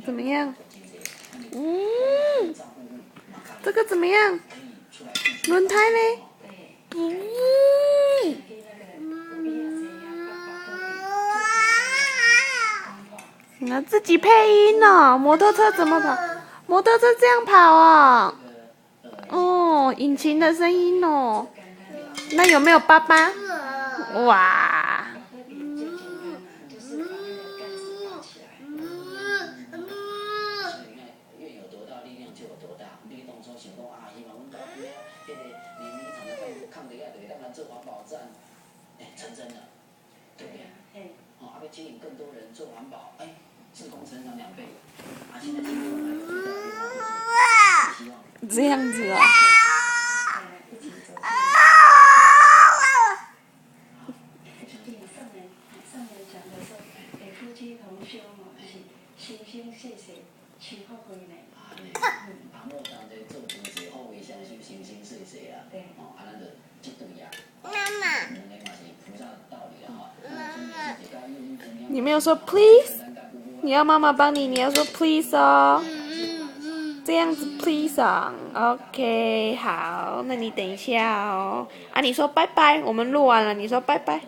怎么样？这个怎么样？轮胎嘞？你要自己配音哦。摩托车怎么跑？摩托车这样跑哦。哦，引擎的声音哦。那有没有爸爸？哇！成真了，对不对？哦，要吸引更多人做环保，自工成长2倍，现在经过了希望这样子啊。夫妻同修嘛，是心心细细，超好开呢。旁若讲在做夫妻后为相修，心心细细啊。对。哦，咱就这对呀。妈妈。两个嘛是菩萨的道理了哈。你没有说 please， 你要妈妈帮你，你要说 please 哦。这样子 please 啊 ，OK， 好，那你等一下哦。啊，你说拜拜，我们录完了，你说拜拜。